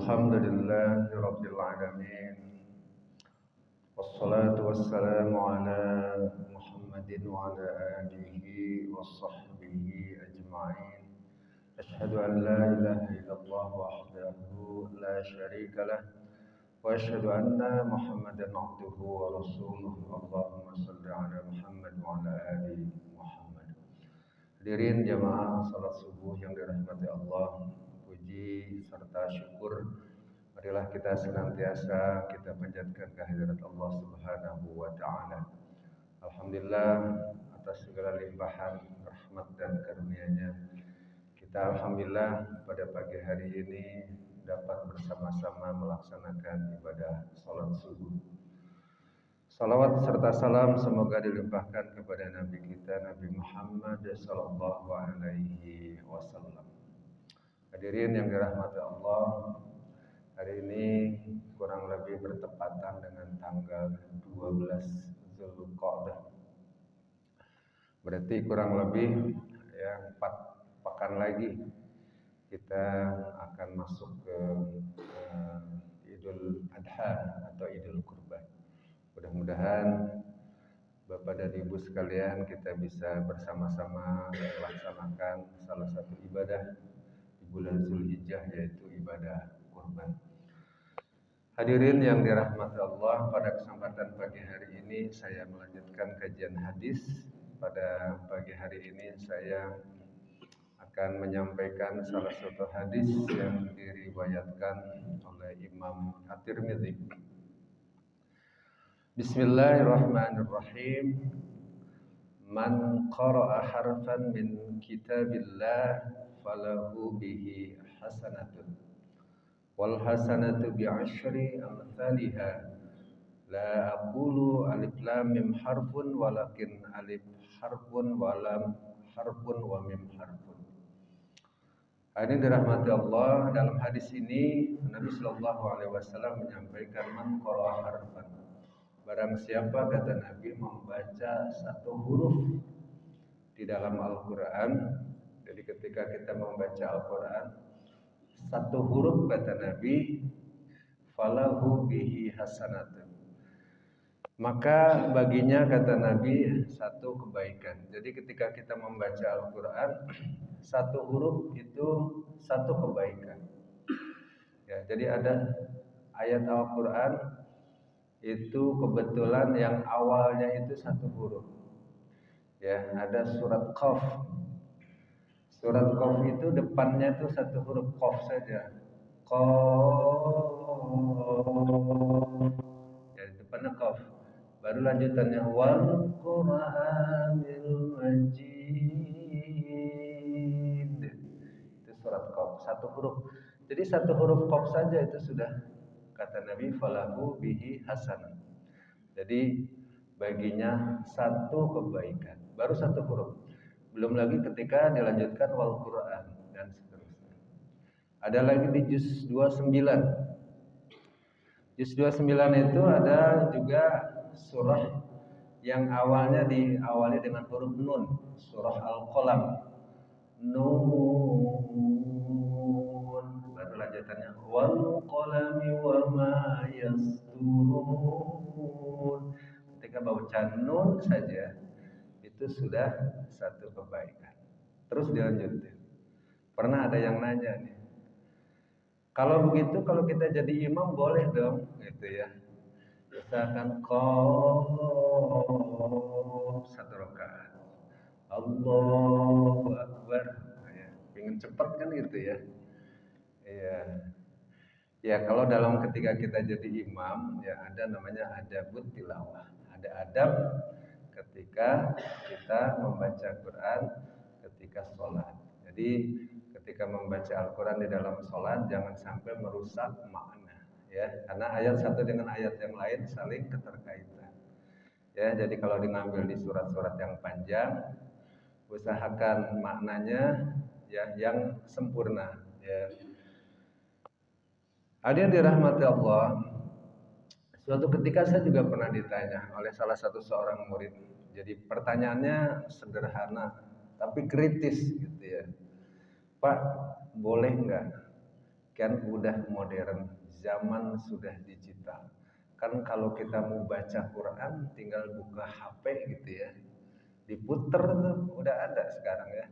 Alhamdulillahirabbil alamin. Wassalatu wassalamu ala Muhammadin wa ala alihi wa sahbihi ajma'in. Asyhadu an la ilaha illallah wahdahu la syarika lah wa asyhadu anna Muhammadan abduhu wa rasuluh. Allahumma shalli ala Muhammad wa ala ali Muhammad. Hadirin jamaah salat subuh yang dirahmati Allah, puji serta syukur marilah kita senantiasa kita panjatkan kehadirat Allah Subhanahu wa taala. Alhamdulillah atas segala limpahan rahmat dan karunia-Nya. Kita alhamdulillah pada pagi hari ini dapat bersama-sama melaksanakan ibadah salat subuh. Salawat serta salam semoga dilimpahkan kepada Nabi kita Nabi Muhammad sallallahu alaihi wasallam. Hadirin yang dirahmati Allah, hari ini kurang lebih bertepatan dengan tanggal 12 Zulqa'dah. Berarti kurang lebih 4 pekan lagi kita akan masuk ke Idul Adha atau Idul Kurban. Mudah-mudahan Bapak dan Ibu sekalian kita bisa bersama-sama melaksanakan salah satu ibadah di bulan Zulhijjah, yaitu ibadah kurban. Hadirin yang dirahmati Allah, pada kesempatan pagi hari ini saya melanjutkan kajian hadis. Pada pagi hari ini saya akan menyampaikan salah satu hadis yang diriwayatkan oleh Imam At-Tirmidzi. Bismillahirrahmanirrahim. Man qara'a harfan min kitabillah falahu bihi hasanatun wal hasanatu bi'asyri amsalha. La aqulu alif lam mim harfun walakin alif harfun wa lam harfun wa mim harfun. Ini dirahmati Allah, dalam hadis ini Nabi sallallahu alaihi wasallam menyampaikan man qara'a harfan. Barang siapa, kata Nabi, membaca satu huruf di dalam Al-Quran. Jadi ketika kita membaca Al-Quran, satu huruf, kata Nabi, falahu bihi hasanatun, maka baginya, kata Nabi, satu kebaikan. Jadi ketika kita membaca Al-Quran, satu huruf itu satu kebaikan. Ya, jadi ada ayat Al-Quran itu kebetulan yang awalnya itu satu huruf. Ya, ada surat Qaf. Surat Qaf itu depannya itu satu huruf Qaf saja. Qaf. Ya, depannya Qaf. Baru lanjutannya wal Qur'anil Majid. Itu surat Qaf, satu huruf. Jadi satu huruf Qaf saja itu sudah, kata Nabi, falahu bihi hasanah. Jadi baginya satu kebaikan. Baru satu huruf. Belum lagi ketika dilanjutkan wal Quran dan seterusnya. Ada lagi di juz 29. Juz 29 itu ada juga surah yang awalnya diawali dengan huruf nun, surah Al-Qalam. Nun, baru lanjutannya wal qalami wa ma yasturun. Ketika baca nun saja itu sudah satu kebaikan. Terus dilanjutin. Pernah ada yang nanya nih, kalau begitu, kalau kita jadi imam boleh dong gitu ya, misalkan qaf satu rakaat, Allahu Akbar, ya, pengen cepat kan gitu ya. Iya. Ya, kalau dalam ketika kita jadi imam, ya ada namanya adabut tilawah. Ada adab ketika kita membaca Quran ketika sholat. Jadi ketika membaca Al-Quran di dalam sholat jangan sampai merusak makna, ya, karena ayat satu dengan ayat yang lain saling keterkaitan. Ya, jadi kalau diambil di surat-surat yang panjang, usahakan maknanya ya yang sempurna. Ya. Ada yang dirahmati Allah. Suatu ketika saya juga pernah ditanya oleh salah satu seorang murid. Jadi pertanyaannya sederhana tapi kritis gitu ya. Pak, boleh nggak kan udah modern, zaman sudah digital. Kan kalau kita mau baca Quran tinggal buka HP gitu ya, diputer tuh udah ada sekarang ya.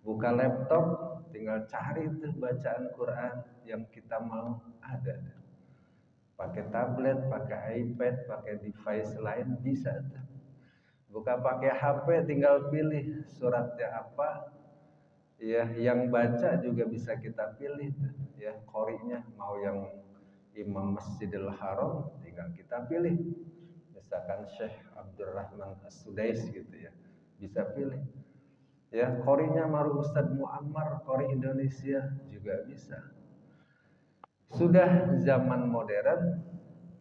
Buka laptop tinggal cari tuh bacaan Quran yang kita mau, ada. Pakai tablet, pakai iPad, pakai device lain bisa tuh. Buka pakai HP tinggal pilih suratnya apa, ya yang baca juga bisa kita pilih tuh, ya qori'nya mau yang Imam Masjidil Haram tinggal kita pilih. Misalkan Syekh Abdurrahman As-Sudais gitu ya, bisa pilih. Ya qori'nya Maru Ustadz Muammar, qori Indonesia juga bisa. Sudah zaman modern,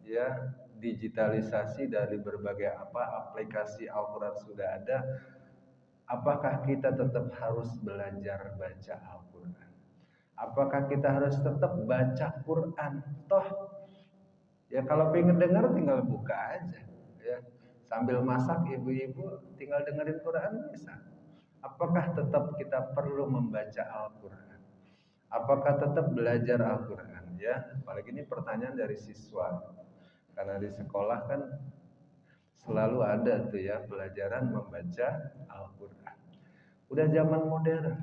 ya digitalisasi dari berbagai aplikasi Al-Quran sudah ada. Apakah kita tetap harus belajar baca Al-Quran? Apakah kita harus tetap baca Quran? Toh ya kalau pengen dengar tinggal buka aja ya. Sambil masak ibu-ibu tinggal dengerin Quran bisa. Apakah tetap kita perlu membaca Al-Quran? Apakah tetap belajar Al-Quran ya? Apalagi ini pertanyaan dari siswa. Karena di sekolah kan selalu ada tuh ya pelajaran membaca Al-Quran. Udah zaman modern.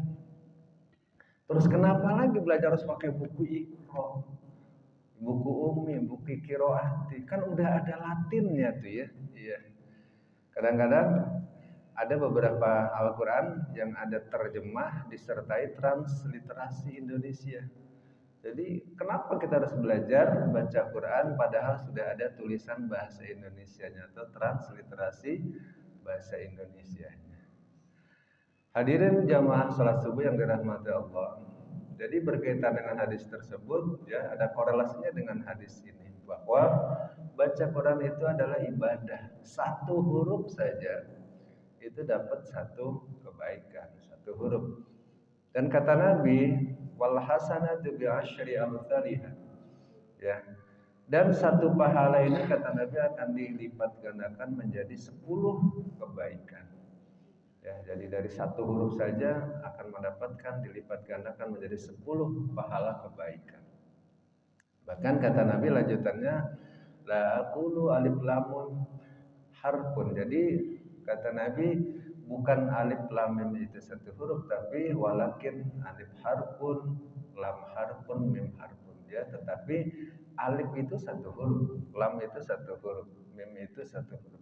Terus kenapa lagi belajar harus pakai buku Iqra, buku Umi, buku Qiraati? Kan udah ada Latinnya tuh ya. Iya. Kadang-kadang ada beberapa Al-Quran yang ada terjemah disertai transliterasi Indonesia. Jadi kenapa kita harus belajar baca Quran padahal sudah ada tulisan bahasa Indonesianya atau transliterasi bahasa Indonesianya. Hadirin jamaah salat subuh yang dirahmati Allah. Jadi berkaitan dengan hadis tersebut ya ada korelasinya dengan hadis ini bahwa baca Quran itu adalah ibadah. Satu huruf saja itu dapat satu kebaikan, satu huruf. Dan kata Nabi, wal hasanatu bi asyri amsalihha. Ya. Dan satu pahala ini kata Nabi akan dilipat gandakan menjadi 10 kebaikan. Ya, jadi dari satu huruf saja akan mendapatkan dilipat gandakan menjadi 10 pahala kebaikan. Bahkan kata Nabi lanjutannya la aqulu alif lamun harfun. Jadi kata Nabi bukan alif lam mim itu satu huruf tapi walakin alif harfun lam harfun mim harfun ya, tetapi alif itu satu huruf, lam itu satu huruf, mim itu satu huruf.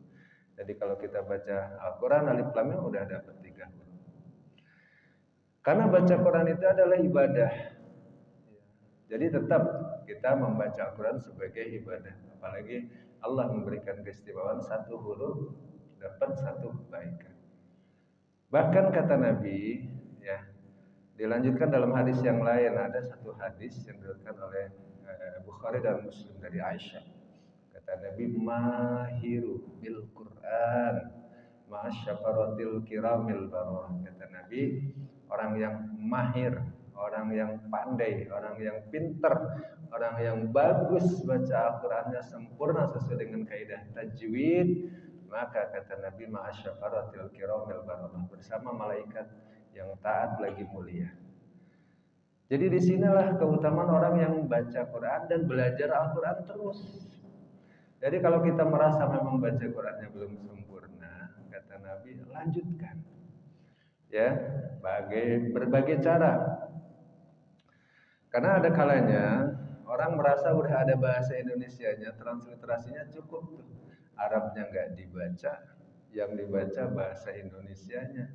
Jadi kalau kita baca Al-Quran alif lam mim udah dapat 3 huruf. Karena baca Quran itu adalah ibadah. Jadi tetap kita membaca Al-Quran sebagai ibadah. Apalagi Allah memberikan keistimewaan satu huruf dapat satu kebaikan. Bahkan kata Nabi, ya, dilanjutkan dalam hadis yang lain, ada satu hadis yang diriwayatkan oleh Bukhari dan Muslim dari Aisyah. Kata Nabi, mahiru bil Quran ma'asyafaratil kiramil bararah. Kata Nabi, orang yang mahir, orang yang pandai, orang yang pintar, orang yang bagus baca Al-Qurannya sempurna sesuai dengan kaidah tajwid, maka kata Nabi ma'asyafaratil kiramil bararah, bersama malaikat yang taat lagi mulia. Jadi disinilah keutamaan orang yang baca Quran dan belajar Al-Quran terus. Jadi kalau kita merasa memang baca Qurannya belum sempurna, kata Nabi, lanjutkan. Ya, berbagai cara. Karena ada kalanya orang merasa udah ada bahasa Indonesianya, transliterasinya cukup tuh. Arabnya nggak dibaca, yang dibaca bahasa Indonesianya.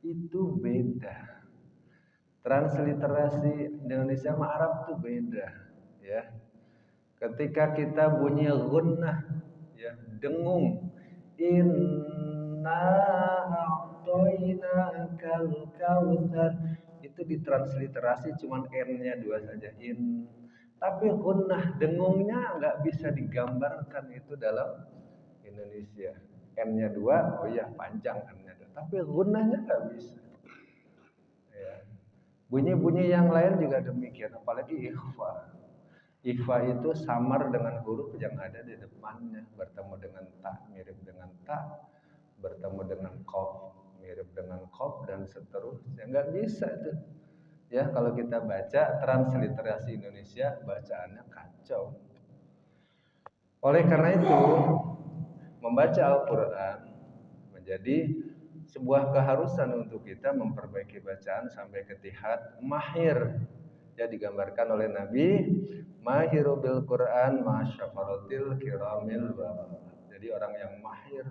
Itu beda. Transliterasi Indonesia sama Arab tuh beda, ya. Ketika kita bunyi gunnah, ya, dengung, inna a'tainakal kautsar, itu ditransliterasi cuman n-nya 2 saja, in. Tapi gunnah, dengungnya nggak bisa digambarkan itu dalam Indonesia. N-nya 2, oh iya panjang n-nya 2, tapi gunnahnya nggak bisa. Ya. Bunyi-bunyi yang lain juga demikian, apalagi ikhfa. Ikhfa itu samar dengan huruf yang ada di depannya, bertemu dengan ta mirip dengan ta, bertemu dengan qaf mirip dengan qaf, dan seterusnya. Nggak bisa itu. Ya, kalau kita baca transliterasi Indonesia, bacaannya kacau. Oleh karena itu, membaca Al-Quran menjadi sebuah keharusan untuk kita memperbaiki bacaan sampai ketihad mahir. Ya, digambarkan oleh Nabi, mahiru bil Quran masyafaratil kiramil barah. Jadi orang yang mahir,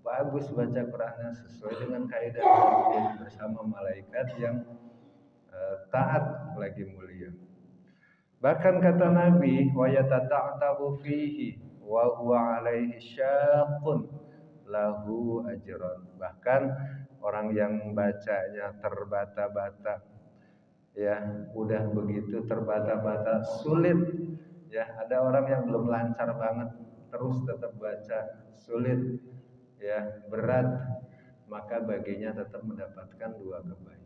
bagus baca Qurannya sesuai dengan kaidah bersama malaikat yang taat lagi mulia. Bahkan kata Nabi, wa yatata'tabu fihi wa huwa alaihi syaqqun lahu ajran. Bahkan orang yang bacanya terbata-bata, ya udah begitu terbata-bata sulit, ya ada orang yang belum lancar banget terus tetap baca sulit, ya berat, maka baginya tetap mendapatkan dua kebaikan.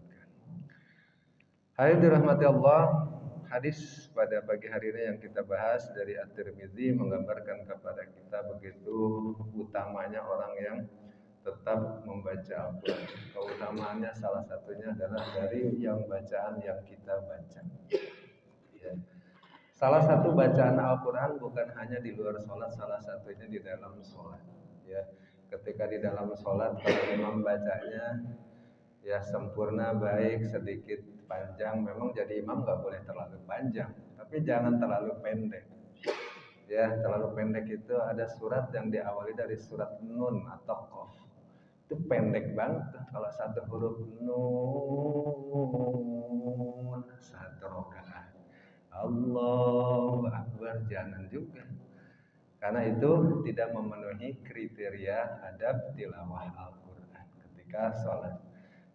Hadirin dirahmati Allah, hadis pada pagi hari ini yang kita bahas dari At-Tirmidzi menggambarkan kepada kita begitu utamanya orang yang tetap membaca Al-Quran. Keutamaannya salah satunya adalah dari yang bacaan yang kita baca. Ya. Salah satu bacaan Al-Quran bukan hanya di luar sholat, salah satunya di dalam sholat. Ya. Ketika di dalam sholat, kalau imam bacanya ya sempurna, baik, sedikit panjang, memang jadi imam nggak boleh terlalu panjang, tapi jangan terlalu pendek. Ya, terlalu pendek itu ada surat yang diawali dari surat Nun atau Qaf. Itu pendek banget kalau satu huruf Nun satu rakaat. Allahu Akbar, jangan juga. Karena itu tidak memenuhi kriteria adab tilawah Al-Quran ketika sholat.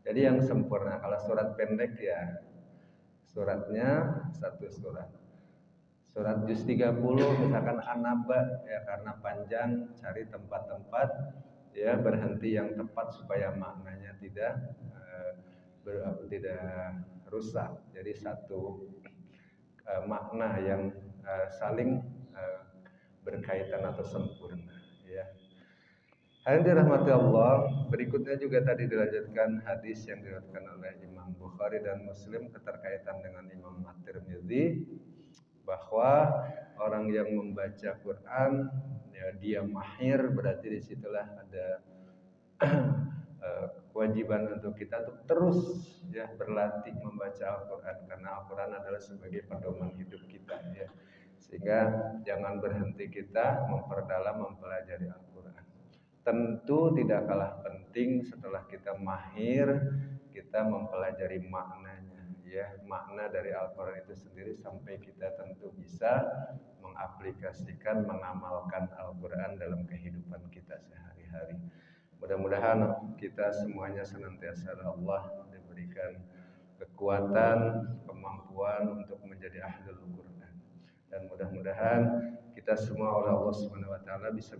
Jadi yang sempurna, kalau surat pendek ya suratnya satu surat. Surat juz 30 misalkan An-Naba, ya karena panjang, cari tempat-tempat ya berhenti yang tepat supaya maknanya tidak rusak. Jadi satu makna yang saling berkaitan atau sempurna, ya. Hadirin dirahmati Allah, berikutnya juga tadi dilanjutkan hadis yang diriwayatkan oleh Imam Bukhari dan Muslim keterkaitan dengan Imam At-Tirmidzi, bahwa orang yang membaca Quran ya dia mahir, berarti disitulah ada kewajiban untuk kita untuk terus ya berlatih membaca Al-Quran, karena Al-Quran adalah sebagai pedoman hidup kita, ya. Sehingga jangan berhenti kita memperdalam mempelajari Al-Quran. Tentu tidak kalah penting setelah kita mahir, kita mempelajari maknanya, ya makna dari Al-Quran itu sendiri sampai kita tentu bisa mengaplikasikan, mengamalkan Al-Quran dalam kehidupan kita sehari-hari. Mudah-mudahan kita semuanya senantiasa Allah diberikan kekuatan, kemampuan untuk menjadi ahlul Quran, dan mudah-mudahan kita semua oleh Allah Subhanahu wa taala bisa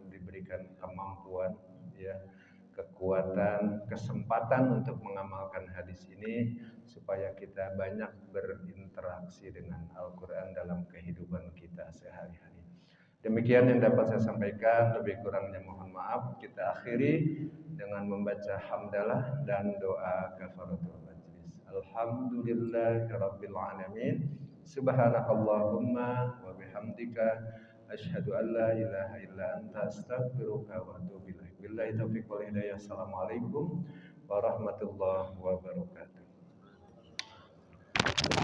diberikan kemampuan, ya, kekuatan, kesempatan untuk mengamalkan hadis ini supaya kita banyak berinteraksi dengan Al-Qur'an dalam kehidupan kita sehari-hari. Demikian yang dapat saya sampaikan, lebih kurangnya mohon maaf. Kita akhiri dengan membaca hamdalah dan doa kafaratul majlis. Alhamdulillahirabbil alamin. Subhanakallahumma wa bihamdika asyhadu an la ilaha illa anta astaghfiruka wa atubu ilaik. Billahi taufiq wal hidayah. Assalamualaikum warahmatullahi wabarakatuh.